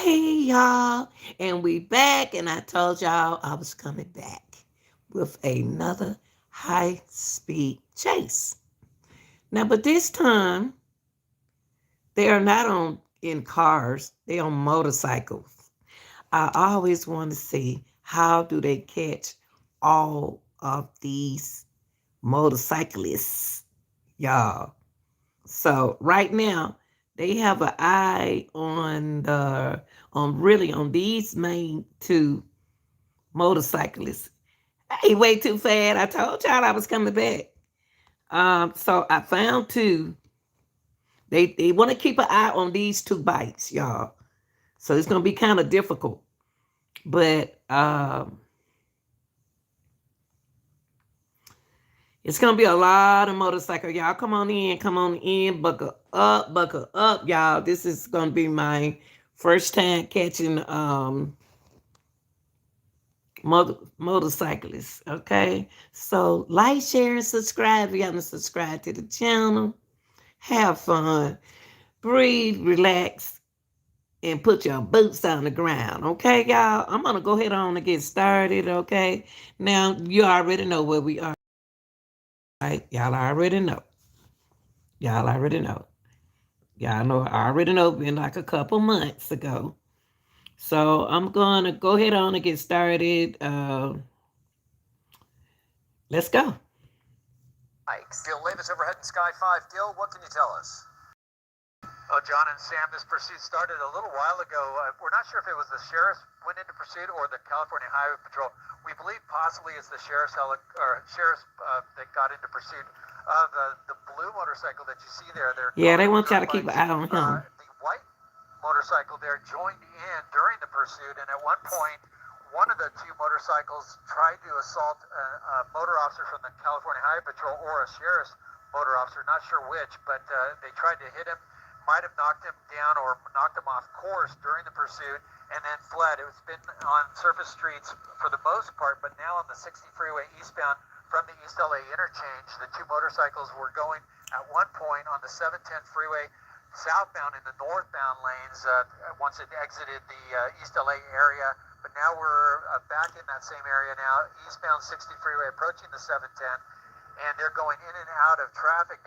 Hey y'all, and we back, and I told y'all I was coming back with another high speed chase. Now, but this time they are not on in cars; they on motorcycles. I always want to see how do they catch all of these motorcyclists, y'all. So right now they have an eye on these main two motorcyclists. Hey, way too fast. I told y'all I was coming back. So I found two. They want to keep an eye on these two bikes, y'all. So it's gonna be kind of difficult. But it's gonna be a lot of motorcycle. Y'all come on in, buckle up, y'all. This is gonna be my first time catching motorcyclists. Okay. So like, share, and subscribe if you haven't subscribed to the channel. Have fun, breathe, relax, and put your boots on the ground. Okay, y'all. I'm gonna go ahead on and get started. Okay. Now you already know where we are, right? Y'all already know. Y'all already know. Y'all know I already know been like a couple months ago. So I'm gonna go ahead on and get started. Let's go. Gil Levis overhead in Sky 5. Gil, what can you tell us? Oh, John and Sam, this pursuit started a little while ago. We're not sure if it was the sheriff went into pursuit or the California Highway Patrol. We believe possibly it's the sheriff's that got into pursuit of the blue motorcycle that you see there. Yeah, they want y'all to keep an eye on him. The white motorcycle there joined in during the pursuit, and at one point, one of the two motorcycles tried to assault a motor officer from the California Highway Patrol or a sheriff's motor officer, not sure which, but they tried to hit him, might have knocked him down or knocked him off course during the pursuit, and then fled. It's been on surface streets for the most part, but now on the 60 freeway eastbound from the East LA interchange, the two motorcycles were going at one point on the 710 freeway southbound in the northbound lanes once it exited the East LA area. But now we're back in that same area now, eastbound 60 freeway approaching the 710, and they're going in and out of traffic.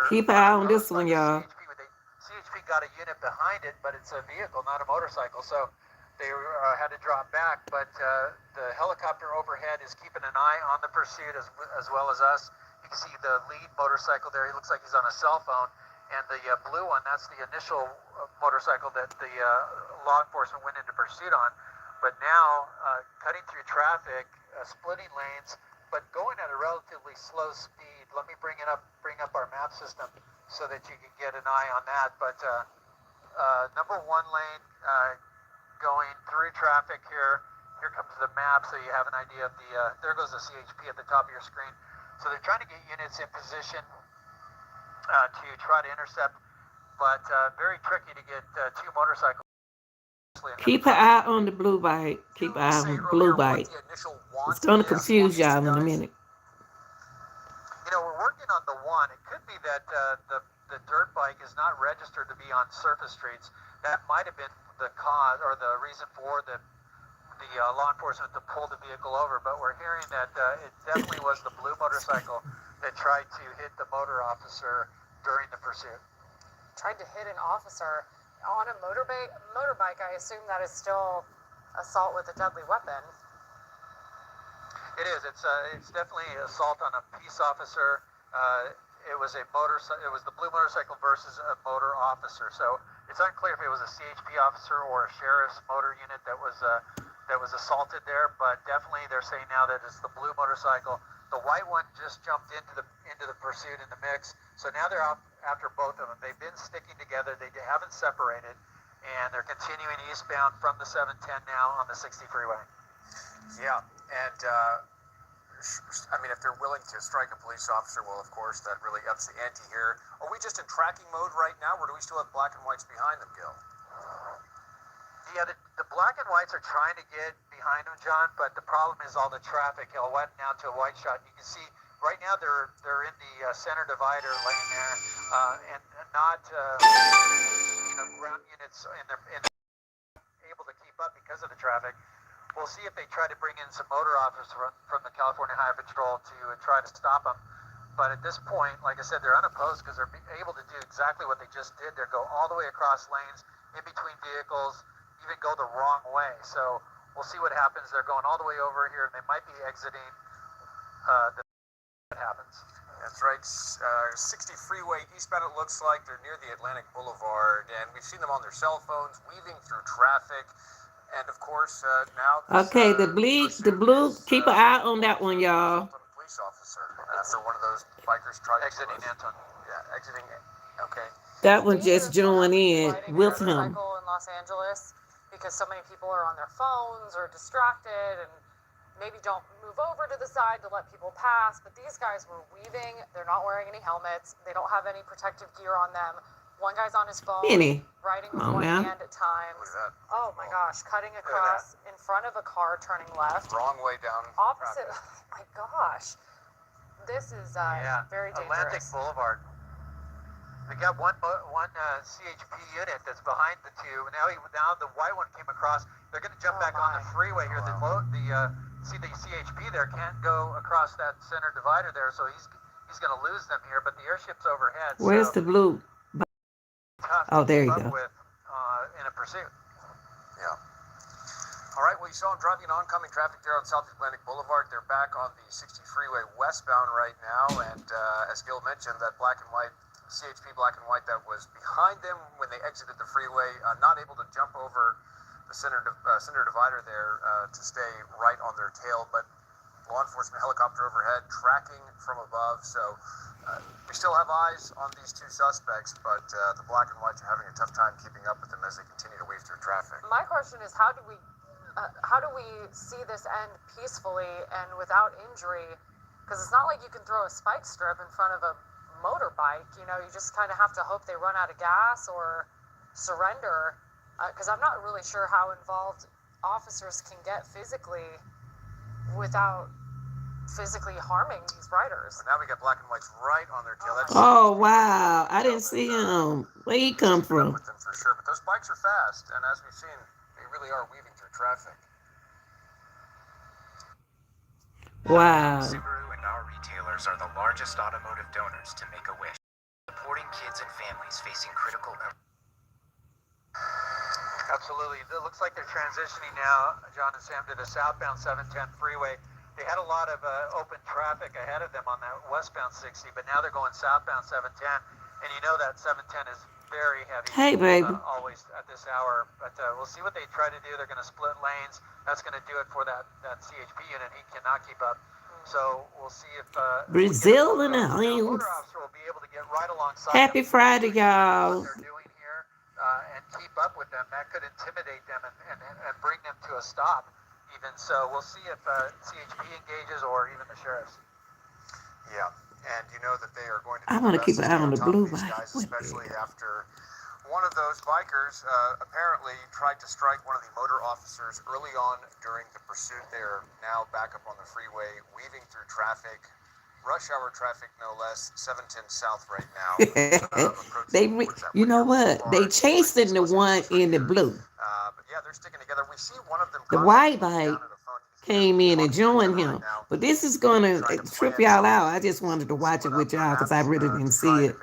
Keep an eye on this one, y'all. CHP got a unit behind it, but it's a vehicle, not a motorcycle, so they had to drop back. But the helicopter overhead is keeping an eye on the pursuit as well as us. You can see the lead motorcycle there. He looks like he's on a cell phone. And the blue one, that's the initial motorcycle that the law enforcement went into pursuit on. But now, cutting through traffic, splitting lanes, but going at a relatively slow speed. Let me bring up our map system so that you can get an eye on that. But number one lane going through traffic here. Here comes the map, so you have an idea of the. There goes the CHP at the top of your screen. So they're trying to get units in position to try to intercept, but very tricky to get two motorcycles. Keep an eye on the blue bike. Keep an eye on the blue bike. It's going to confuse y'all in a minute. You know, we're working on the one. It could be that the dirt bike is not registered to be on surface streets. That might have been the cause or the reason for the law enforcement to pull the vehicle over. But we're hearing that it definitely was the blue motorcycle that tried to hit the motor officer during the pursuit. Tried to hit an officer on a motorbike. I assume that is still assault with a deadly weapon. It is. It's definitely assault on a peace officer. It was the blue motorcycle versus a motor officer. So it's unclear if it was a CHP officer or a sheriff's motor unit that was assaulted there. But definitely, they're saying now that it's the blue motorcycle. The white one just jumped into the pursuit in the mix. So now they're out after both of them. They've been sticking together. They haven't separated, and they're continuing eastbound from the 710 now on the 60 freeway. Yeah, and I mean, if they're willing to strike a police officer, well, of course, that really ups the ante here. Are we just in tracking mode right now, or do we still have black and whites behind them, Gil? Yeah, the black and whites are trying to get behind them, John, but the problem is all the traffic. It'll widen now to a white shot. You can see right now they're in the center divider lane there, and not ground units in the because of the traffic. We'll see if they try to bring in some motor officers from the California Highway Patrol to try to stop them. But at this point, like I said, they're unopposed because they're able to do exactly what they just did. They go all the way across lanes, in between vehicles, even go the wrong way. So we'll see what happens. They're going all the way over here, and they might be exiting that happens. That's right. 60 freeway eastbound, it looks like. They're near the Atlantic Boulevard, and we've seen them on their cell phones, weaving through traffic. And of course, now this, Okay, the pursuit blue, is, keep an eye on that one, y'all. assault on a police officer after one of those bikers tried Exiting to Anton. Yeah, exiting. Okay. That one Dangerous just joined in riding a with him. motorcycle in Los Angeles because so many people are on their phones or distracted and maybe don't move over to the side to let people pass. But these guys were weaving. They're not wearing any helmets. They don't have any protective gear on them. One guy's on his phone, Penny, riding with come on one now. hand at times. Look at that. Oh my gosh, cutting across in front of a car turning left. Wrong way down. Opposite. traffic. Oh my gosh. This is very Atlantic dangerous. Boulevard. We got one CHP unit that's behind the two. Now the white one came across. They're going to jump back on the freeway here. See the CHP there can't go across that center divider there, so he's going to lose them here. But the airship's overhead. Where's so the blue? tough Oh, to there keep you up go. with in a pursuit. Yeah. All right. Well, you saw them driving oncoming traffic there on South Atlantic Boulevard. They're back on the 60 freeway westbound right now, and as Gil mentioned, that black and white CHP black and white that was behind them when they exited the freeway, not able to jump over the center divider there to stay right on their tail, but law enforcement helicopter overhead tracking from above. So we still have eyes on these two suspects, but the black and whites are having a tough time keeping up with them as they continue to weave through traffic. My question is, how do we see this end peacefully and without injury? Because it's not like you can throw a spike strip in front of a motorbike. You know, you just kind of have to hope they run out of gas or surrender. Because I'm not really sure how involved officers can get physically without physically harming these riders. But now we got black and whites right on their tail. That's Oh, wow. I didn't see him. Where he come keeping from? up with them for sure. But those bikes are fast, and as we've seen, they really are weaving through traffic. Wow. Subaru and our retailers are the largest automotive donors to Make-A-Wish, supporting kids and families facing critical illness. Absolutely. It looks like they're transitioning now, John and Sam, to the southbound 710 freeway. They had a lot of open traffic ahead of them on that westbound 60, but now they're going southbound 710. And you know that 710 is very heavy. Hey, baby. Always at this hour. But we'll see what they try to do. They're going to split lanes. That's going to do it for that CHP unit. He cannot keep up. So we'll see if Brazil in the now, a house. motor officer will be able to get right alongside Happy them. Friday, What y'all. they're doing here and keep up with them. That could intimidate them and bring them to a stop. Even so, we'll see if CHP engages or even the sheriffs. Yeah, and you know that they are going to. I want to keep an eye on the blue these bike. guys, What especially the- after one of those bikers apparently tried to strike one of the motor officers early on during the pursuit. They are now back up on the freeway, weaving through traffic, rush hour traffic no less. 710 South right now. You know what? They chasing the one in the blue. But yeah, they're sticking together. We see one of them. The white bike came in and joined him. But this is going to trip y'all out. I just wanted to watch it with y'all because I really didn't see it.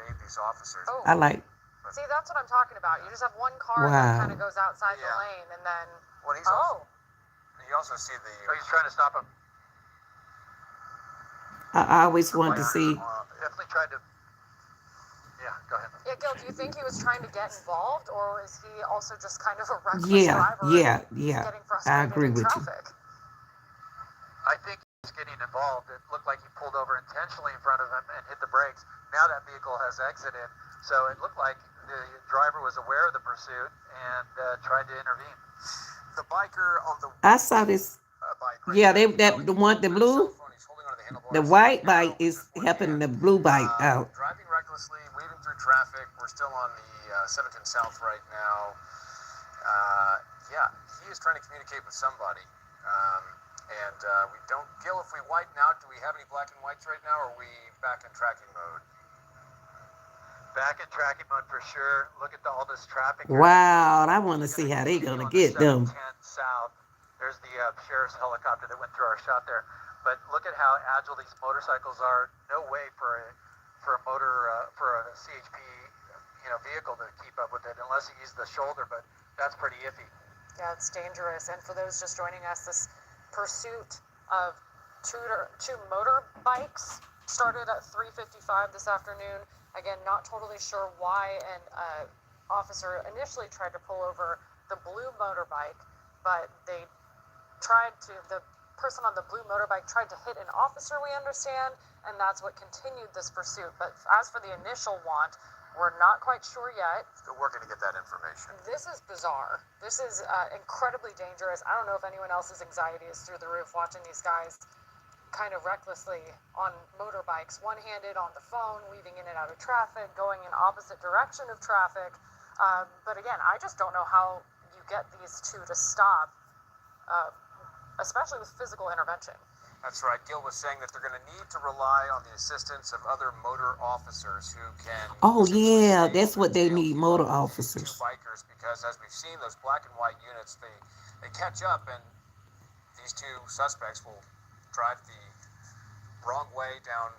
Oh. I like, See, that's what I'm talking about. You just have one car Wow. that kind of goes outside Yeah. the lane, and then Well, he's also, you also see the. Oh, he's trying to stop him. I always wanted to see. Definitely tried to. Yeah, go ahead. yeah, Gil, do you think he was trying to get involved, or is he also just kind of a reckless Yeah, driver? yeah, and yeah. Getting I frustrated agree in with you. traffic? I think he's getting involved. It looked like he pulled over intentionally in front of him and hit the brakes. Now that vehicle has exited, so it looked like the driver was aware of the pursuit and tried to intervene. The biker on the I saw this. bike. Right Yeah, there. the one, the With his blue, cell phone, he's holding onto the handlebars. the white Camera bike opens is with one helping hand. the blue bike out. Driving recklessly, weaving through traffic. We're still on the 710 South right now. Yeah, he is trying to communicate with somebody. And we don't, Gil, if we whiten out, do we have any black and whites right now, or are we back in tracking mode? Back in tracking mode for sure. Look at all this traffic here. Wow, I want to We're see going to how they continue gonna on the get them. 710 south. There's the sheriff's helicopter that went through our shot there. But look at how agile these motorcycles are. No way for a CHP vehicle to keep up with it unless you use the shoulder. But that's pretty iffy. Yeah, it's dangerous. And for those just joining us, this pursuit of two motorbikes started at 3:55 this afternoon. Again, not totally sure why an officer initially tried to pull over the blue motorbike, but the person on the blue motorbike tried to hit an officer, we understand, and that's what continued this pursuit. But as for the initial want, we're not quite sure yet. Still working to get that information. This is bizarre. This is incredibly dangerous. I don't know if anyone else's anxiety is through the roof watching these guys kind of recklessly on motorbikes, one-handed on the phone, weaving in and out of traffic, going in opposite direction of traffic. But again, I just don't know how you get these two to stop, especially with physical intervention. That's right. Gil was saying that they're going to need to rely on the assistance of other motor officers who can. Oh essentially yeah, stay that's what they tail need, keep motor up with these two officers. bikers, because as we've seen, those black and white units, they catch up, and these two suspects will drive the wrong way down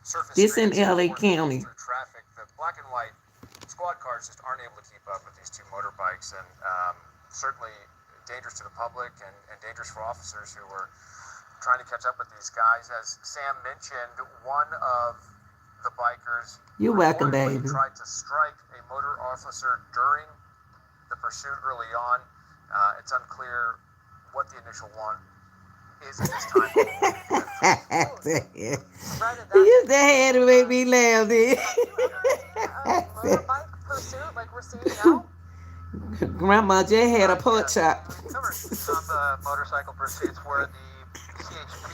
surface This in streets and LA force County. through traffic. The black and white squad cars just aren't able to keep up with these two motorbikes, and certainly dangerous to the public and dangerous for officers who were trying to catch up with these guys. As Sam mentioned, one of the bikers You're welcome, reportedly baby. tried to strike a motor officer during the pursuit early on. It's unclear what the initial one is at this time. You just had to make me laugh, dude. Motorbike pursuit like we're seeing now? Grandma just had a pork chop. Covered some motorcycle pursuits where the CHP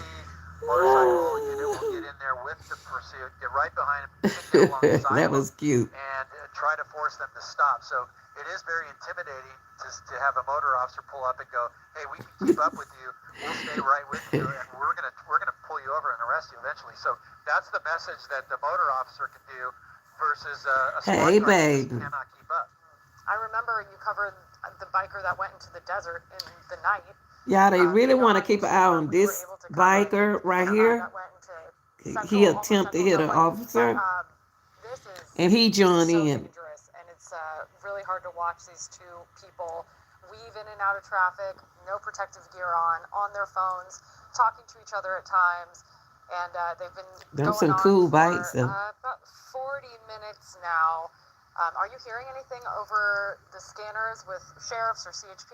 motorcycle unit will get in there with the pursuit, get right behind them, get alongside That was cute. and try to force them to stop. So it is very intimidating to have a motor officer pull up and go, "Hey, we can keep up with you. We'll stay right with you, and we're gonna pull you over and arrest you eventually." So that's the message that the motor officer can do versus a squad Hey, car that just baby. cannot keep up. I remember you covered the biker that went into the desert in the night. Y'all, they really the want to keep an eye on we were this able to cover biker right here. that went into He central, almost attempted to hit central an LA. officer, This is and he joined so in. dangerous, and it's really hard to watch these two people weave in and out of traffic, no protective gear on their phones, talking to each other at times, and they've been Them going some on cool for bikes, though. about 40 minutes now. Are you hearing anything over the scanners with sheriffs or CHP?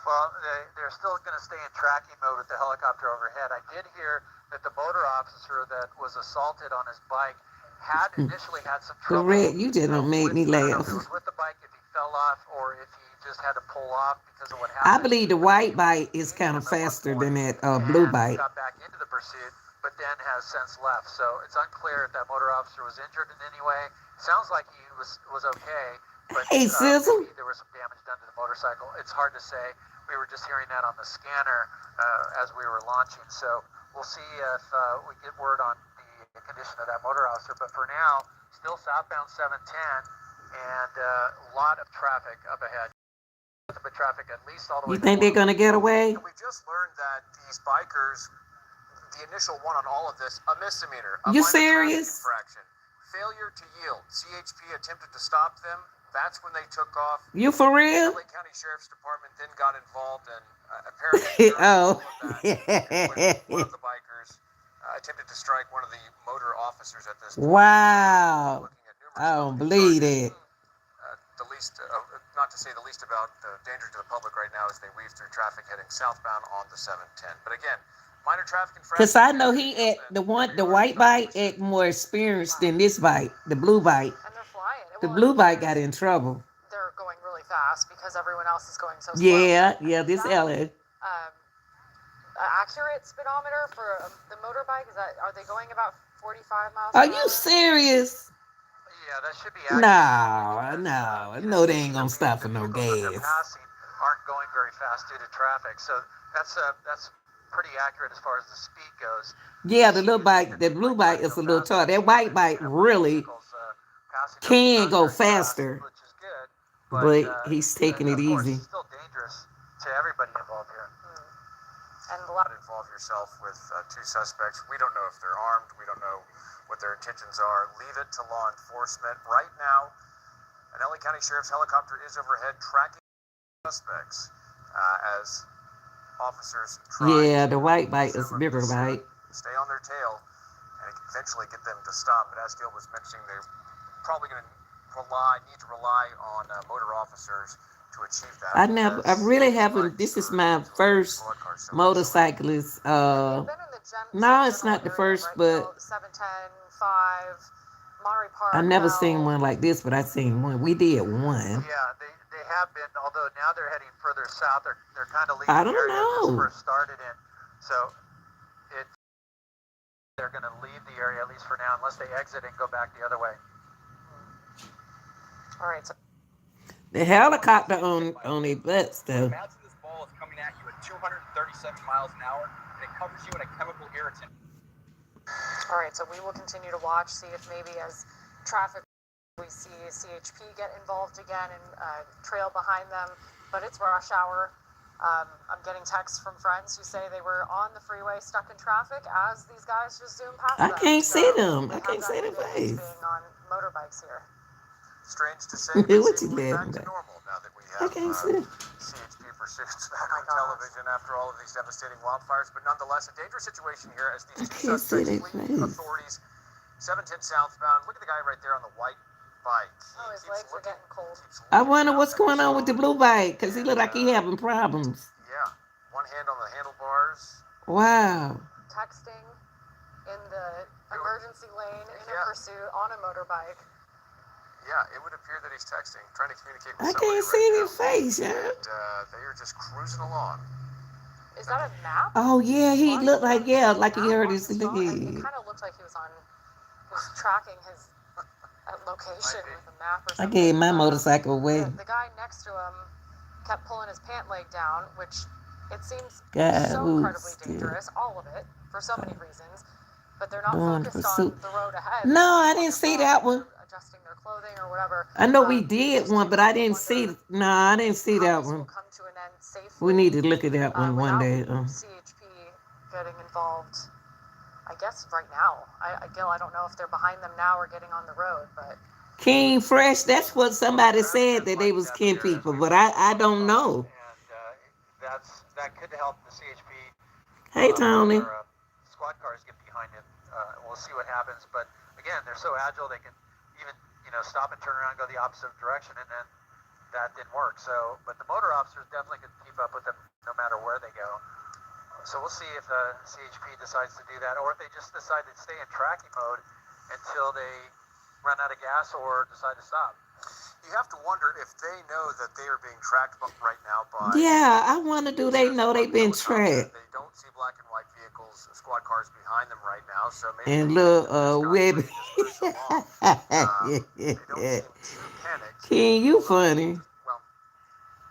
Well, they're still going to stay in tracking mode with the helicopter overhead. I did hear that the motor officer that was assaulted on his bike had initially had some trouble. Correct. You just don't make me I don't know laugh. if it was with the bike, if he fell off, or if he just had to pull off because of what I happened. believe the white bike is kind of faster than that blue And bike. got back into the pursuit, but then has since left. So it's unclear if that motor officer was injured in any way. Sounds like he was okay, but Hey, Sizzle. maybe there was some damage done to the motorcycle. It's hard to say. We were just hearing that on the scanner as we were launching. So we'll see if we get word on the condition of that motor officer. But for now, still southbound 710 and a lot of traffic up ahead. Nothing but traffic at least all the way. You think they're gonna get away? And we just learned that these bikers, the initial one on all of this, a misdemeanor. A You minor traffic serious? infraction. Failure to yield. CHP attempted to stop them. That's when they took off. You for real? LA County Sheriff's Department then got involved, and apparently Oh, all of that when one of the bikers attempted to strike one of the motor officers at this time. wow. Looking at numerous I don't felony believe charges. that. The least, not to say the least about the danger to the public right now as they weave through traffic heading southbound on the 710. But again, minor traffic infractions. Cause I know he at the white bike act more experienced than this bike, the blue bike. And they're flying. The blue bike got in trouble. They're going really fast because everyone else is going so slow. Yeah, this That- LA. Accurate speedometer for the motorbike, are they going about 45 miles Are per you hour? serious? Yeah, that should be No, they ain't gonna stop for no The vehicles that they're gas. passing aren't going very fast due to traffic. So that's pretty accurate as far as the speed goes. Yeah, the See little if they bike, can the blue like try bike to is go a little faster. taller. That So white they bike have a bunch of really vehicles passing them can not go very fast, faster, which is good. But but he's taking it of course, easy. it's still dangerous to everybody involved here. And the Not involve yourself with two suspects. We don't know if they're armed. We don't know what their intentions are. Leave it to law enforcement. Right now, an LA County Sheriff's helicopter is overhead tracking suspects as officers try Yeah, the to white bike is a presume bigger bike. stay on their tail and eventually get them to stop. But as Gil was mentioning, they're probably going to need to rely on motor officers to achieve that. I really haven't. This is my first Squad car so easily. motorcyclist. You've been in the No, same it's not the general area, first, right, but Gil? 710, 5, Monterey Park, I never seen Bell. one like this. But I seen one. We did one. Yeah, they have been, although now they're heading further south. They're kind of leaving I the don't area this know. first started in. So it they're going to leave the area at least for now, unless they exit and go back the other way. All right, so The helicopter on their butts though. Imagine this ball is coming at you at 237 miles an hour, and it covers you in a chemical irritant. all right, so we will continue to watch, see if maybe as traffic we see CHP get involved again and trail behind them. But it's rush hour. I'm getting texts from friends who say they were on the freeway stuck in traffic as these guys just zoom past I them. can't So see them. we I have can't that see their advantage face. being on motorbikes here. Strange to say, but What you seemingly back laughing to about? normal now that we I have can't see. CHP pursuits back on television after all of these devastating wildfires. But nonetheless, a dangerous situation here as I these two can't see suspects their flee face. authorities. 710 southbound. Look at the guy right there on the white bike. Oh, his legs are getting cold. I wonder what's going on with the blue bike because he look like he having problems. Yeah, one hand on the handlebars. Wow. Texting in the emergency lane in a Yeah. pursuit on a motorbike. Yeah, it would appear that he's texting, trying to communicate with I somebody can't see right their now. face, yeah. And they are just cruising along. Is that a map? Oh yeah, he looked like He like he heard on his phone? It leg. kind of looked like he was tracking his location Might be. with a map or I something. gave my motorcycle away. The guy next to him kept pulling his pant leg down, which it seems God, so ooh, incredibly still. dangerous, all of it, for so many reasons. But they're not Doing the focused pursuit. on the road ahead. No, I On didn't their see phone, that one. they're adjusting their clothing or whatever. I know we It did just one, but I makes me didn't wonder see. No, I didn't see how that this will one. come to an end safely. We need to look at that one one day. Without CHP getting involved, I guess right now. Gil, I don't know if they're behind them now or getting on the road, but King Fresh, that's what somebody said that they was kin people, but I don't know. And that could help the CHP. Hey Tony. Or, squad cars get behind him. We'll see what happens. But again, they're so agile they can even stop and turn around and go the opposite direction, and then that didn't work. So, but the motor officers definitely could keep up with them no matter where they go. So we'll see if CHP decides to do that, or if they just decide to stay in tracking mode until they run out of gas or decide to stop. You have to wonder if they know that they are being tracked right now by. Yeah, I wonder do they know they've been helicopter. tracked? They don't see black and white vehicles, squad cars behind them right now, so maybe. And they look, think that this Webby. guy's ready to push them off. They don't seem too panicked. King, you funny. Well,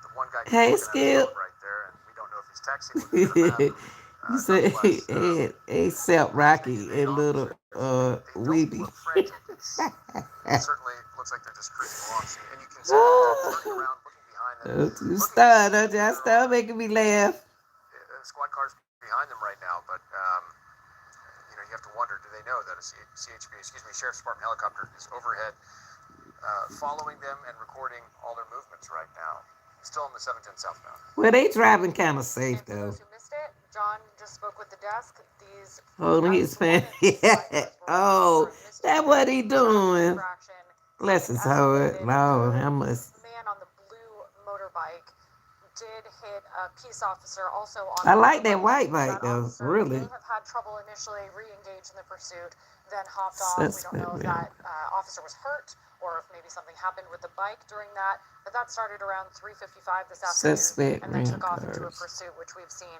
the one guy Hey, keeps looking at his Skip. phone right there, and we don't know if he's texting with him. You said except Rocky and little Weeby. It certainly looks like they're just cruising along, and you can see them turning around, looking behind them. Don't you start, don't you? Start making me laugh. Squad cars behind them right now, but you have to wonder: do they know that a Sheriff's Department helicopter is overhead, following them and recording all their movements right now? Still in the 710 southbound. Well, they driving kind of safe and for though. those who missed it, John just spoke with the desk. These Holding his fan. Oh, that's what he doing. Bless his heart. Lord, how much. Man on the blue motorbike did hit a peace officer also on. I like that white That bike though, officer really. may have had trouble initially, re-engaged in the pursuit, then hopped off. We don't know if that officer was hurt or if maybe something happened with the bike during that. But that started around 3:55 this afternoon, Suspect and then took off into a cars. pursuit, which we've seen.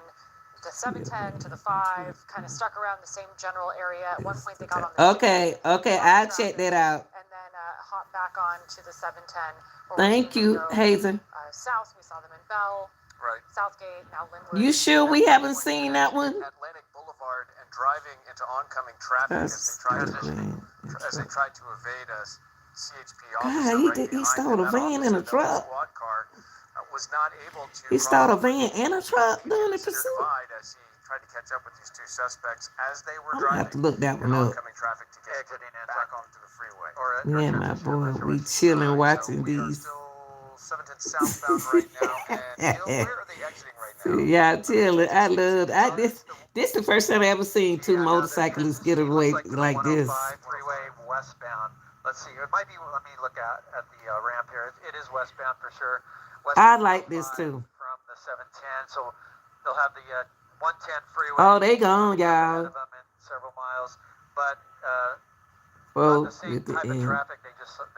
The 710 to the 5 kind of stuck around the same general area. At one point, they got on the Okay, I'll check that out. and then hop back on to the 710. Thank you, Hazen. South, we saw them in Bell. Right. Southgate, now Linwood. You sure we At haven't point, seen you that mentioned one? Atlantic Boulevard and driving into oncoming traffic That's as they tried to evade a CHP God, officer right he behind stole them. a That van and officer, a though, in a truck. squad car, was not able to He cross stole a over van and a truck the during the center pursuit. divide as he tried to catch up with these two suspects as they were I'm gonna have driving to look that in one up. oncoming traffic to get Exiting in back onto the freeway. Me and my boy, we chilling watching We are these. still 710 southbound right now, and Gil, where are they exiting right now? See, y'all chilling. I love this the first time I ever seen two motorcyclists get away like this. Freeway westbound. Let's see. It might be. Let me look at the ramp here. It is westbound for sure. I like this too. From the 710, so they'll have the 110 freeway. Oh, they gone, ahead y'all. of them in several miles, but Oh, the same at the type of end. traffic. They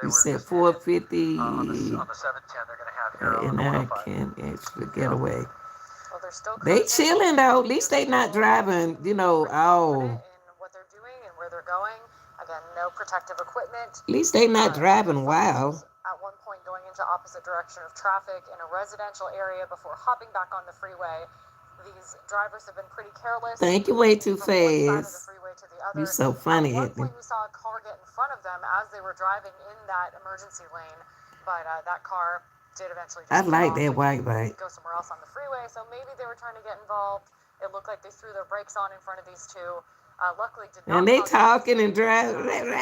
You were said just 450, on the 710. They're going to have here on and the I 105. can actually get away. Well, they're still They cruising. chilling though. At least they not driving, you know. Pretty Oh, confident in what they're doing and where they're going. Again, no protective equipment. at least they not driving wild. At one point, going into opposite direction of traffic in a residential area before hopping back on the freeway. These drivers have been pretty careless. Thank you way too From one side of the fast. freeway to the other. You so funny At at one me. point, we saw a car get in front of them as they were driving in that emergency lane, but that car did eventually I just get like off that and white bike. go somewhere else on the freeway. So maybe they were trying to get involved. It looked like they threw their brakes on in front of these two. Luckily, did not. And they cause talking and any driving. Maybe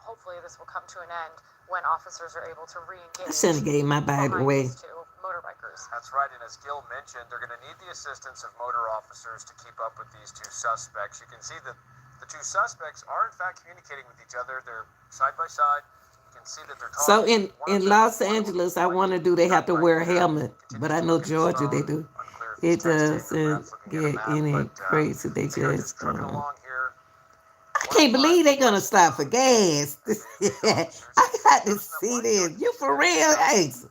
hopefully this will come to an end when officers are able to re-engage. I shouldn't have gave my bike behind away. these two motorbikers. That's right, and as Gil mentioned, they're going to need the assistance of motor officers to keep up with these two suspects. You can see that the two suspects are in fact communicating with each other. They're side by side. You can see that they're talking. So in Los Angeles, I want to do. They have to wear a helmet, but I know Georgia they do. It doesn't get any crazy. They just. I can't believe they're gonna stop for gas. I got to see this. You for real, Hazel?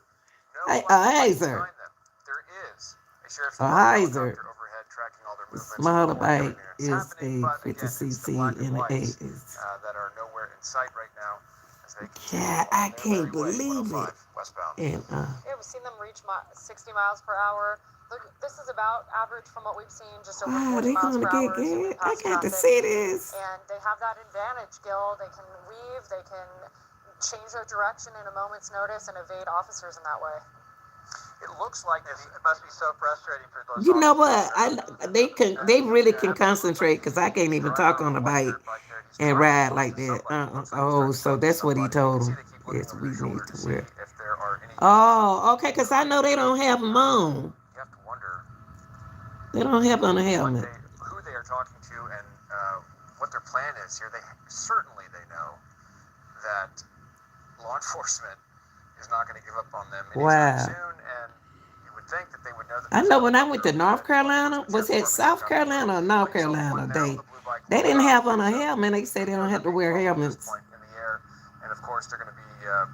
Hazer. There is a sheriff's A helicopter Heiser. overhead tracking all their movements. Smaller bike It's is happening, a but again, 50 it's the cc black and an 8 whites, is. that are nowhere in sight right now as they continue Yeah, on I their can't merry way, believe 105 it. westbound. And Yeah, we've seen them reach 60 miles per hour. Look, this is about average from what we've seen, just over wow, 40 they miles gonna per get hour. zooming gas. I past got to traffic. see this. And they have that advantage, Gil. They can weave, they can change their direction in a moment's notice and evade officers in that way. It looks like It must be so frustrating for those. You know what? officers. They really can concentrate because I can't even talk on the bike and ride like that. Oh, so that's what he told them. Yes, we need to wear. if there are any. Oh, okay, because I know they don't have them on. You have to wonder They don't have on a what helmet. who they are talking to and what their plan is here. They certainly know that law enforcement is not going to give up on them anytime Wow. soon, and you would think that they would know that. I know when I went to North Carolina, was it South Carolina or North Carolina? They didn't have on a helmet. They said they don't have to wear helmets. In the air, and of course they're going to be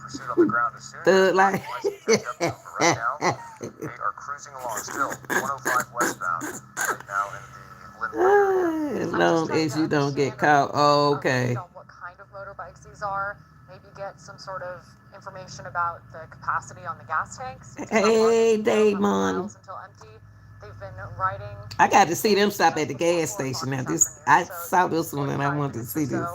pursued on the ground as soon Thug as like. right now, they are cruising along still 105 westbound right now in the Linwood area. As long as you don't get caught. Oh, okay. What kind of motorbikes these are. Maybe get some sort of information about the capacity on the gas tanks. Hey, How Damon. miles until empty. They've been riding. I got to see them stop at the gas station. Now I saw this one and I wanted to see this.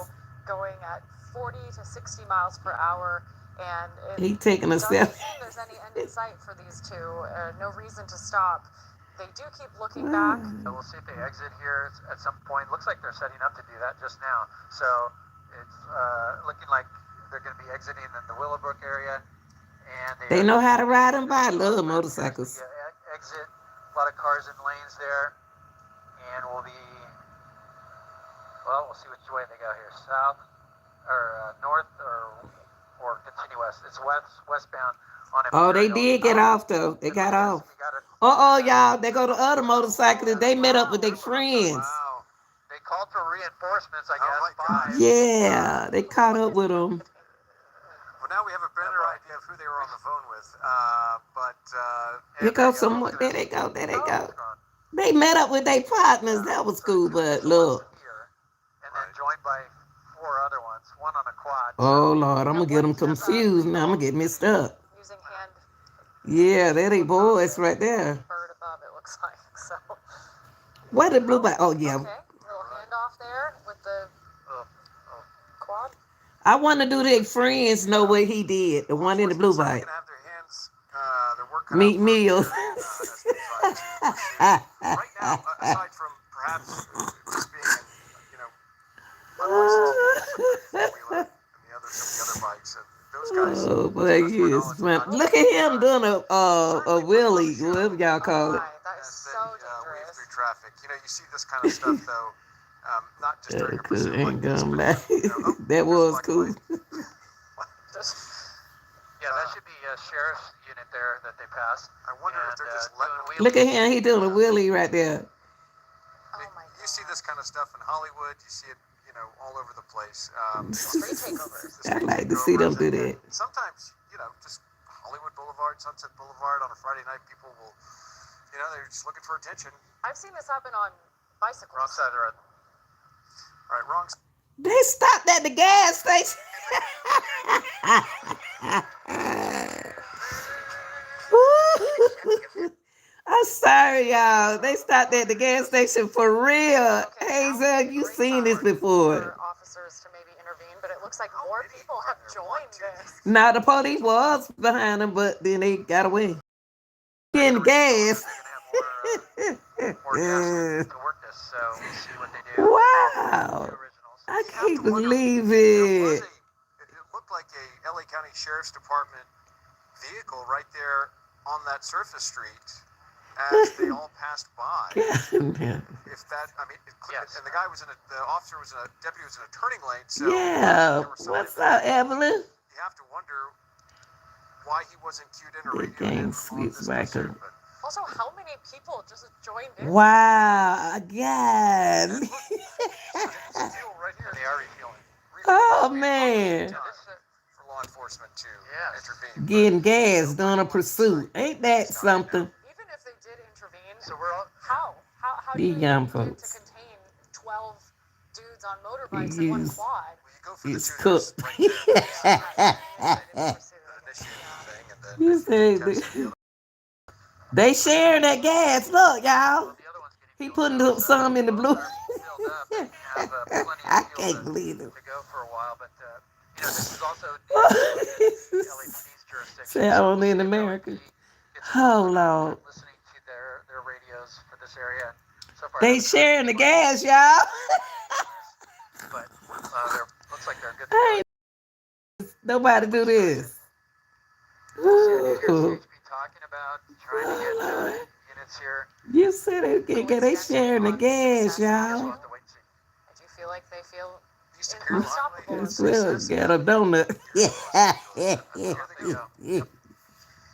Going at 40 to 60 miles per hour, and He taking a doesn't step. seem there's any end in sight for these two. No reason to stop. They do keep looking back. So we'll see if they exit here at some point. Looks like they're setting up to do that just now. So it's looking like they're going to be exiting in the Willowbrook area. And They know how to ride them by. I love motorcycles. Exit. A lot of cars in lanes there. And we'll see which way they go here. South or north or continue west. It's westbound on Oh, they Imperial. did get off though. They got off. Oh, y'all. They go to other motorcyclists. They met up with their friends. Wow. They called for reinforcements, I Oh guess. my God. Yeah, they caught up with them. Well, now we have a better idea of who they were on the phone with, Here goes some more. There they go. There they go. They met up with their partners. That was cool, but look. And then joined by 4 other ones, one on a quad. Oh, Lord. I'm going to get them confused now. I'm going to get messed up. Using hand Yeah, that ain't boys right there. Bird above, it looks like. So, What the blue bike? Oh yeah. okay, little handoff there with the Oh, quad. I want to do their friends know what he did. The one in the blue Certainly bike. going to have their hands, their work cut out Meat for them meals. here, as they try to pursue. Right now, aside from perhaps this being an, unlicensed four-wheeler and some of the other bikes, those guys. Oh boy, he is fun. Look at him doing a wheelie, whatever y'all call it. My, that is so Weave dangerous. through traffic. You see this kind of stuff though, not just during a Cause pursuit ain't like this, gonna but lie. That there's a was black cool. light. yeah, that should be a sheriff's unit there that they passed. I wonder if they're just letting them. Look at him, he doing a wheelie right there. Oh my god. You see this kind of stuff in Hollywood. You see it, all over the place. Street takeovers. I like to see them do that. Sometimes, just Hollywood Boulevard, Sunset Boulevard on a Friday night, people will, they're just looking for attention. I've seen this happen on bicycles. Wrong side of the road. All right, wrong. They stopped at the gas station. I'm sorry, y'all. They stopped at the gas station for real. Hazel, you seen this before. For officers to maybe intervene, but it looks like more people have joined this. Now the police was behind them, but then they got away. Getting gas. More gas to work this, so we'll see what they do. Wow. The originals. I can't believe It it. looked like a LA County Sheriff's Department vehicle right there on that surface street as they all passed by. If that, Yes. and the guy was the officer was deputy was in a turning lane, so Yeah. there were some- What's up, Evelyn? You have to wonder why he wasn't cued in or The radioed in gang on sweeps this back pursuit, up. but Also, how many people just joined in? Wow, God. there's a deal right here. They are refueling. Oh, man. Yeah, For law enforcement to Yes. intervene. Getting gas during a pursuit. Ain't that something? Even if they did intervene, So we're all. how do These you young begin folks. to contain 12 dudes on motorbikes in one Use- quad? Well, you go for the It's tuners cooked. right there. That Initiate the thing, and then You said test the other. they sharing that gas. Look, y'all. The other one's getting He filled putting up, up some in the blue. both are filled up and have plenty of I fuel can't to believe it. go for a while, but this is also LAPD's jurisdiction. Say so only in we'll see if America. LAPD gets Oh, involved Lord. in listening to their radios for this area. So far, They sharing the gas, y'all. but looks like they're good. To Hey, nobody do this. go. Ooh. CHP talking about trying to get units here. You said they sharing the gas, Guess we'll y'all. have to wait and see. I do feel like they feel These to unstoppable. As well, get a donut.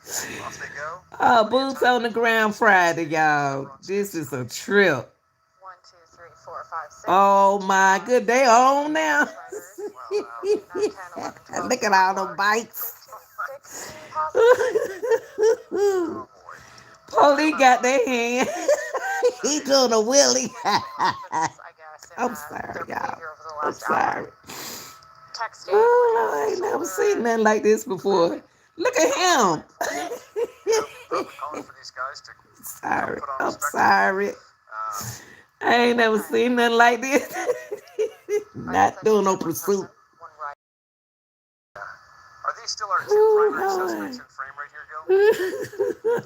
Off they go. Oh, boots on the ground Friday, y'all. This is a trip. 1, 2, 3, 4, 5, 6. Oh my good, they on now. Riders. 8, 9, 10, 11, 12, Look at all them bikes. 16 possibly. Oh boy. Police got their hand. He doing a wheelie. I guess, in I'm their sorry, behavior y'all. over the I'm last sorry. hour. Texting. Oh, I ain't never seen nothing like this before. Look at him. Probably calling for these guys to Sorry. put on I'm respect. sorry. I ain't never seen nothing like this. Not doing no pursuit. One ride. Are these still our two Ooh, primary Lord. suspects in frame right here,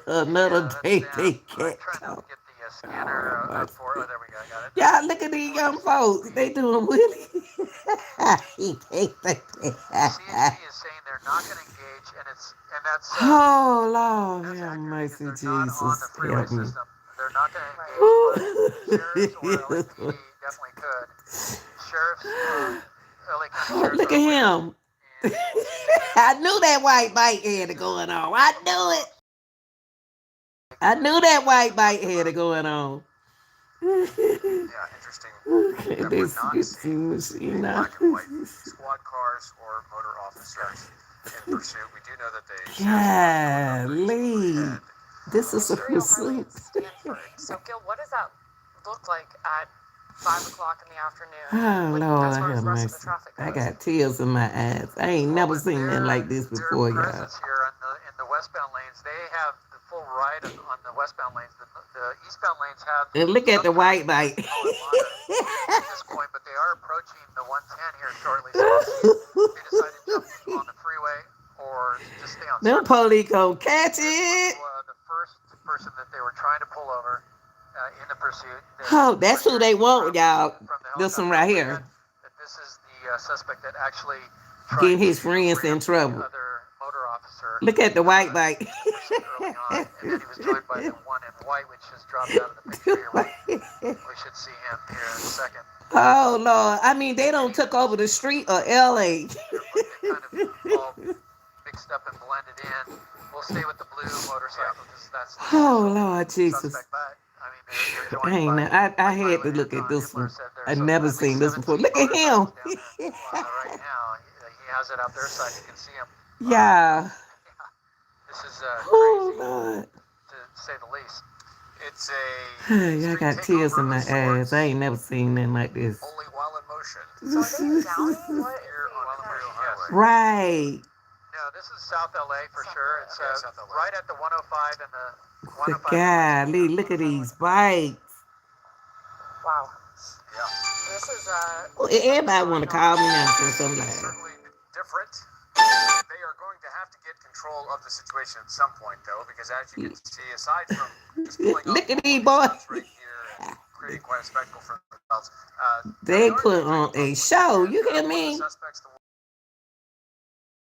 Gil? Another day That's they them. I'm can't trying to talk. get the scanner Oh, up for. Oh, there we go. I got it. Y'all look at these young folks. They doing a wheelie. He can't think CHP is saying they're not going to engage, and that's Oh, Lord, that's have accurate mercy, because they're not on Jesus. the freeway Help me. system. They're not going to engage, but sheriffs or LAPD definitely could. Sheriffs, LA County Sheriff's Look at him. I knew that white bike had it going on. I knew it. I knew that white bike had it going on. Yeah, interesting. Okay, That this we're not gets seeing machine now. black and white squad cars or motor officers in pursuit. We do know that they. Golly. This is a Imperial Highway in pursuit. Stanford. So, Gil, what does that look like at 5 o'clock in the afternoon? Oh, Like, Lord, as far as have the rest of mercy. the traffic I goes? got tears in my eyes. I ain't never seen nothing like this before, Their y'all. presence here in the west westbound lanes, they have the full ride on the westbound lanes. The eastbound lanes have And look at the some white kind light. of slow and moderate at this point, but they are approaching the 110 here shortly. So we'll see if they decide to jump on the freeway or just stay on Them circle. police gonna catch This it. was the first person that they were trying to pull over in the pursuit. Oh, that's who they want, y'all. From the This one helicopter right overhead, here. that this is the suspect that actually tried Getting to his friends in rear the trouble. other motor officer. Look at the white light. in the pursuit early on, and then he was joined by the one in white, which has dropped out of the picture here. We should see him here in a second. Oh Lord. I mean, they don't took over the street of LA. They kind of all mixed up and blended in. We'll stay with the blue motorcycle because that's the Oh Lord Jesus. suspect. But I mean, they're I joined ain't by. know. I had to look at this one. I never seen this before. Look at him. Right now, he has it out their side. You can see him. Yeah. This is Oh crazy, Lord. to say the least. It's a Hey, I got street tears in takeover my of sorts, eyes. I ain't never seen nothing like this. only while in motion So are they in Downey? What is here on the Imperial Yes. Highway. Right. No, this is South LA for sure. It's Yeah, South LA. right at the 105 and the The 105. golly, look at these bikes. Wow. Yeah, This is Oh, everybody want to call me now for some live. certainly different. They are going to have to get control of the situation at some point, though, because as you can see, aside from just pulling Look off at these all boys. stunts right here and creating quite a spectacle for themselves, They are put taking on a public. show. And, You hear one of me? the suspects, the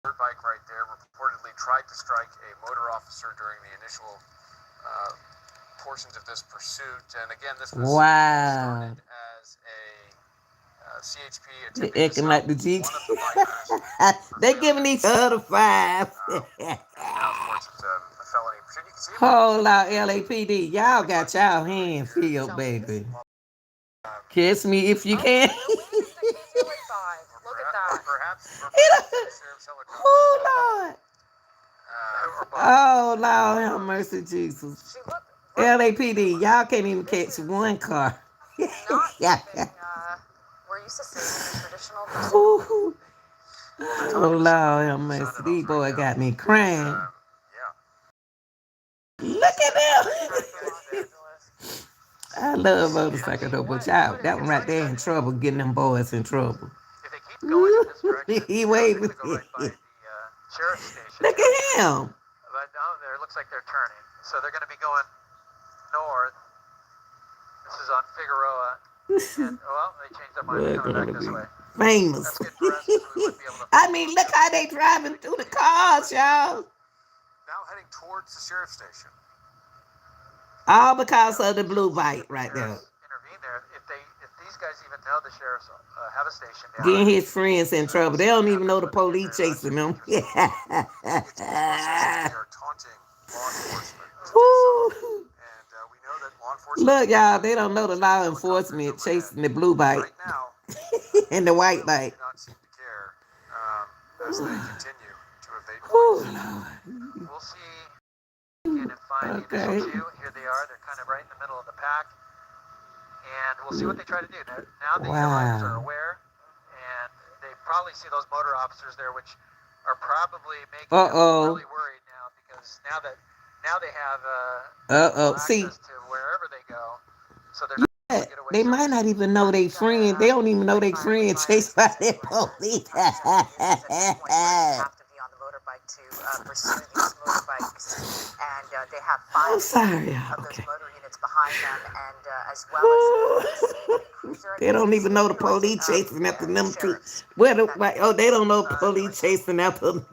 motorbike right there, reportedly tried to strike a motor officer during the initial portions of this pursuit. And again, this was Wow. started as a CHP They attempting to acting stop like the G. one of the bikers. They giving each other five. Now, of course, it's a felony pursuit. You can see him Whole lot LAPD. Y'all got y'all hand filled, baby. Kiss me if you can. they're waving the KTLA 5. Look at that. perhaps the sheriff's helicopter. Oh Lord. Or both. Oh Lord, have mercy, Jesus. She looked LAPD, y'all can't even catch one car. not Yeah. even, we're used to seeing the traditional pursuit. Ooh. Oh Lord, have mercy. These boy got me crying. Yeah. Look at them. Los Angeles. I love motorcycle though, but y'all, that one right there in trouble, getting them boys in trouble. If they keep going in this direction, He they'll waving. basically go right by the sheriff's station. Look at him. But down there, it looks like they're turning. So they're going to be going north. This is on Figueroa. And, well, they changed their mind. They're We're coming back gonna this be way. famous. That's good for us because we wouldn't be able to. I mean, look how they driving through the cars, y'all. Now heading towards the sheriff's station. All because of the blue bike right there. Intervene there. If these guys even know the sheriffs have a station down Getting there. his friends in trouble. They don't even know the police chasing them. It's because they are taunting law enforcement. Woo. And we know that law enforcement. Look, y'all, they don't know the law enforcement chasing the blue bike Right now, and the white really bike. do not seem to care as they continue to evade Oh, police. Lord. We'll see again and find the Okay. initial two. Here they are. They're kind of right in the middle of the pack. And we'll see what they try to do. Now the riders are Wow. aware, and they probably see those motor officers there, which are probably making them really worried now because now they have See, access to wherever they go. So they're not able to get away. they might not even know they friend. They don't even know they friend chased by their police. have to be on the motorbike to pursue these motorbikes, and they have I'm 5 sorry, of those okay. motor units behind them, and as well as cruiser. They don't even know the police chasing after them too. Where the like? Oh, they don't know police chasing after them.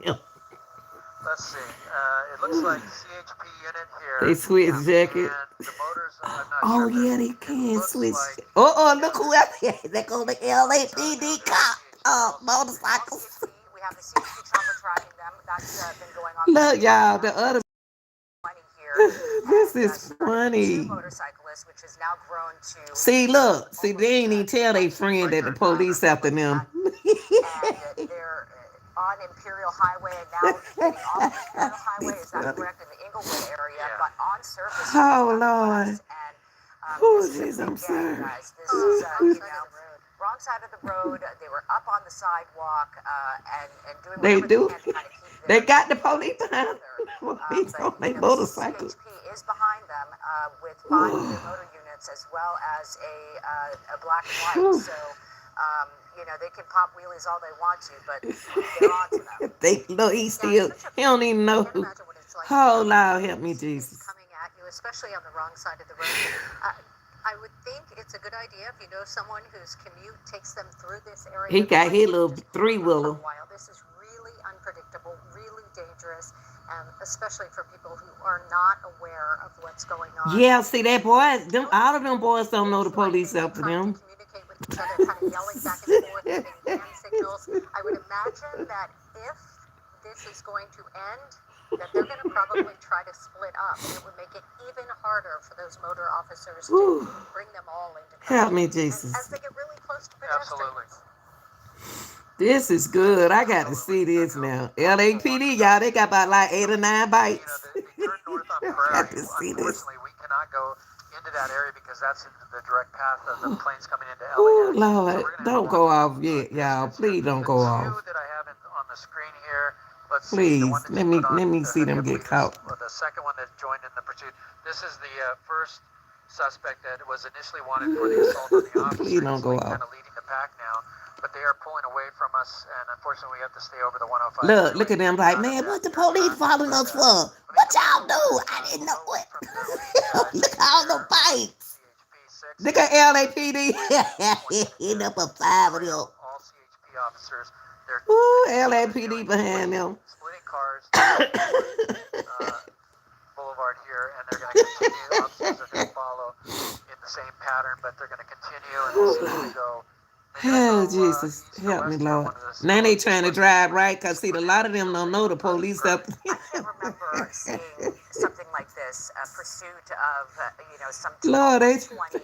Let's see. It looks like CHP unit here. They switch jacket. And the motors, I'm not Oh sure. yeah, they can switch. Look who else here. They go the LAPD cop. Oh, motorcycles. We have the CHP chopper tracking them. That's been going on. Look, y'all, the other. Here. This And, is two funny. motorcyclists, which has now grown to. See, look. See, they ain't even tell they friend that the police after them. And they're on Imperial Highway, and now getting off Imperial Highway. Is that correct? In the Inglewood area, Yeah. but on surface. Oh, Lord. And, Oh, this is a jeez, I'm big day, sorry. guys. This is, wrong side of the road. They were up on the sidewalk and doing They whatever do. they can to kind of keep They their got the police behind together. police on But their the motorcycles. CHP is behind them with 5 of their motor units as well as a black and white. So they can pop wheelies all they want to, but they're on to them. They look, he still, he don't even know I can't who. imagine what it's like. Oh, Lord, help me, See things Jesus. coming at you, especially on the wrong side of the road. I would think it's a good idea if you know someone whose commute takes them through this area. He got his to little just pull over for three-wheeler. a while. This is really unpredictable, really dangerous, especially for people who are not aware of what's going on. Yeah, see that boy, them all of them boys don't know the Looks like police they're after trying to them. communicate with each other, kind of yelling back and forth, giving hand signals. I would imagine that if this is going to end, that they're going to probably try to split up, and it would make it even harder for those motor officers to bring them all into Help me, custody. Jesus. As they get really close to pedestrians. Absolutely. This is good. I got to see this now. LAPD, y'all, they got about like 8 or 9 You know, bites. the turn north on Got Prairie, to see this. unfortunately, we cannot go into that area because that's in the direct path of the planes coming into Oh, LAX. Lord, So we're gonna have don't to go walk off a yet, y'all. distance Please here. don't The go two off. that I have on the screen here, let's see, Please, the one that let you me put on let me the see hoodie, them I get believe caught. the second one that joined in the pursuit. This is the first suspect that was initially wanted for the assault on the officer. Please don't He's go kind off. of leading the pack now, but they are pulling away from us, and unfortunately, we have to stay over the 105. Look at them like, man, what the police following us for? What y'all do? I didn't know it. Look at all the bites. Look at LAPD. Hit up a 5 of them. All CHP officers, they're Ooh, LAPD behind them. splitting cars boulevard here, and they're going to continue. Officers are going to follow in the same pattern, but they're going to continue, and we'll see if they go. Oh, Jesus, help me, Lord. Now they trying to drive right, because, see, a lot of them don't know the police up. I can't remember seeing something like this, a pursuit of, some Lord, they 20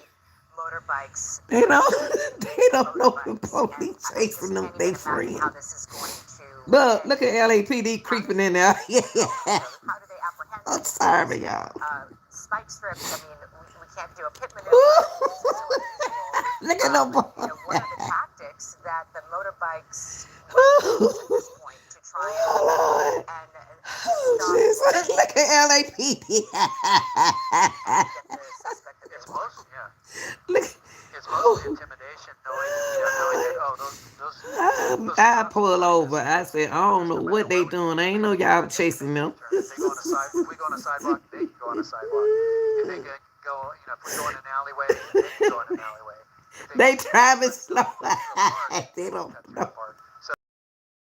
motorbikes. they don't know the police I just chasing them, can't they even imagine how friend. this is going to Look at LAPD creeping in there. how do they apprehend I'm them? sorry, y'all. Spike strips, I mean, we can't do a pit maneuver. Ooh. This is so unusual. Look at them One of boys. the tactics that the motorbikes use at this point to try Oh, Lord. and Oh, stop Jesus. Look at LAPD. get the suspect that they It's want. mostly, yeah. Look. It's mostly intimidation, knowing that, those I cops pull are over. just- I said, I don't know what they doing. I ain't know y'all chasing them. If they go on a if we go on a sidewalk, they can go on a sidewalk. If they can go, if we go in an alleyway, they can go in an alleyway. If They go driving to slow. a park, They don't cut through know. the park. So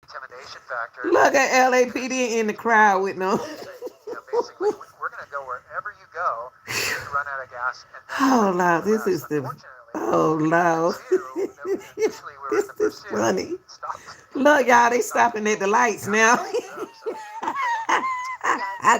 intimidation factor. Look at LAPD in the crowd with no. Basically, we're going to go wherever you go. You run out of gas, and Oh, then Lord, this is the. Oh, Lord. This is funny. Look, y'all, they stopping at the lights now.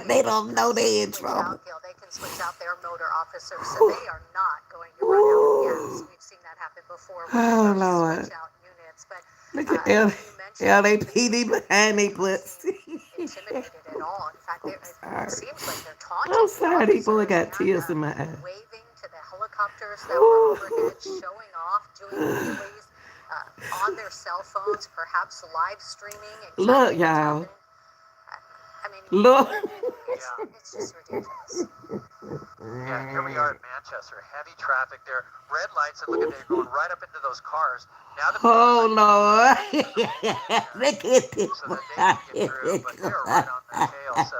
They don't know they in trouble. They can switch out their motor officers, so they are not going to run out of gas. We've seen that happen before. Oh, With Lord. switch out units, but Look at you mentioned LAPD behind they butts. intimidated at all. In fact, it seems like they're taunting. I'm sorry, these boy got and, tears in my eyes. waving to the helicopters that were overhead, showing off, doing wheelies on their cell phones, perhaps live streaming. And Look, y'all. I mean, Look. it's just ridiculous. Yeah, here we are in Manchester. Heavy traffic there. Red lights, and look at they're going right up into those cars. Now the Oh, Lord. Look at this. so that they can get through, but they're right on their tail. So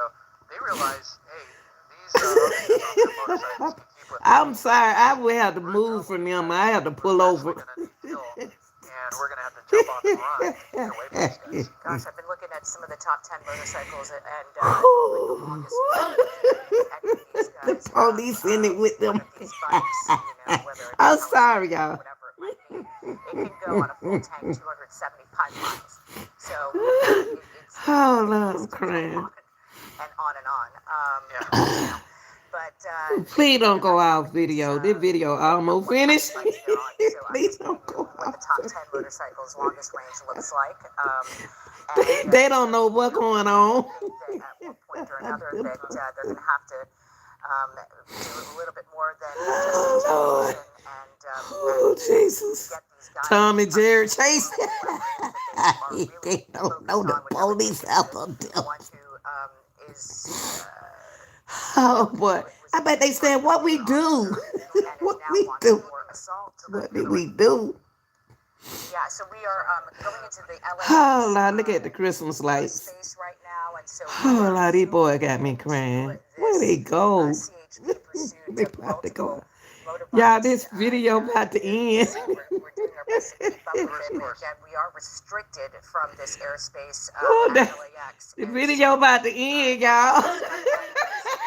they realize, hey, these motorcycles can keep with I'm sorry. I will have to move from them. I have to pull over. And we're gonna have to jump off and run to get away from these guys. Gosh, I've been looking at some of the top 10 motorcycles and The police in it with them. these bikes, whether it's I'm sorry, y'all. whatever it might be, it can go on a full tank 275 miles. So it's Oh, Lord, I'm crying. and on. But Please don't go off video. This video almost finished. Please don't go what the off. top 10 motorcycles longest range looks like. They don't know what's going on. At one point or another that they're going to have to do a little bit more than just Oh, intimidation Lord. and Oh, Jesus. get these guys Tom and Jerry to Chase. are They really don't know focused the on, which I would police think out is on the them. one who is Oh, boy. was I bet they said, trying to what be we an do? officer and is What now we wanting do? for assault. What did we do? Yeah, so we are going into the Oh, LAX Lord, look at the Christmas lights. space right now, and so we Oh, are Lord, these boy zoomed got me into crying. Where this they go? CHP pursuit They of about to go. multiple Y'all, motorbikes this video here about to in New end. Jersey. We're doing our best to keep up with it, but again, we are restricted from this airspace Oh, at LAX. the And video so about to end, y'all.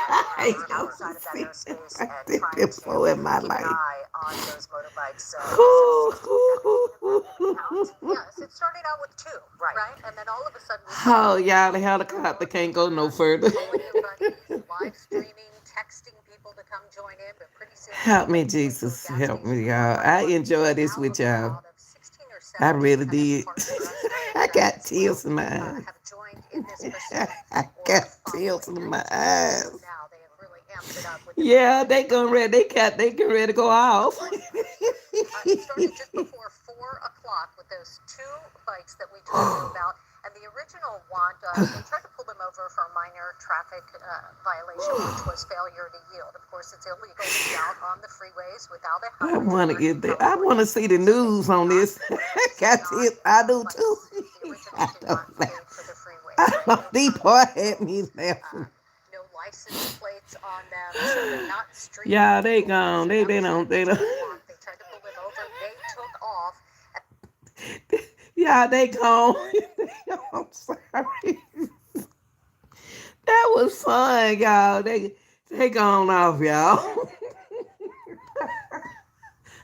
I going ain't never outside of that seen airspace nothing and like trying this to before in my keep an life. eye on those motorbikes. So 16, 17 count. Yes, it started out with 2, right? And then all of a sudden, we Oh, y'all, the helicopter can't go no further. calling your buddies, live streaming, texting people to come join in, but pretty soon Help me, Jesus. Help me, y'all. I enjoy this with y'all. I really did. I got tears in my eyes. have joined in this pursuit. I Or got following tears in my it. eyes. Now they have really amped it up with the Yeah, they gonna ready. They get ready to go off. it started just before 4 o'clock with those 2 bikes that we told you about. And the original one, they tried to pull them over for a minor traffic violation, which was failure to yield. Of course, it's illegal to be out on the freeways without a I helmet. want to get there. I want to see the news on this. I got tears. I do too. I don't laugh. For the freeways, I right? know No these boy had me laughing. no license plates on them, so they're not street. Yeah, they legal. gone. So They that was don't. the They don't. original one. They tried to pull them over. They took off. Yeah, they gone. I'm sorry. That was fun, y'all. They gone off, y'all.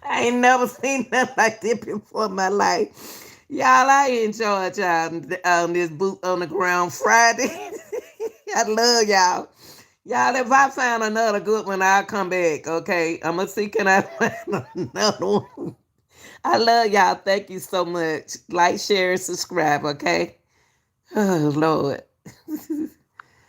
I ain't never seen nothing like this before in my life. Y'all, I enjoyed y'all on this boot on the ground Friday. I love y'all. Y'all, if I find another good one, I'll come back, okay? I'm going to see can I find another one. I love y'all. Thank you so much. Like, share, and subscribe, okay? Oh, Lord.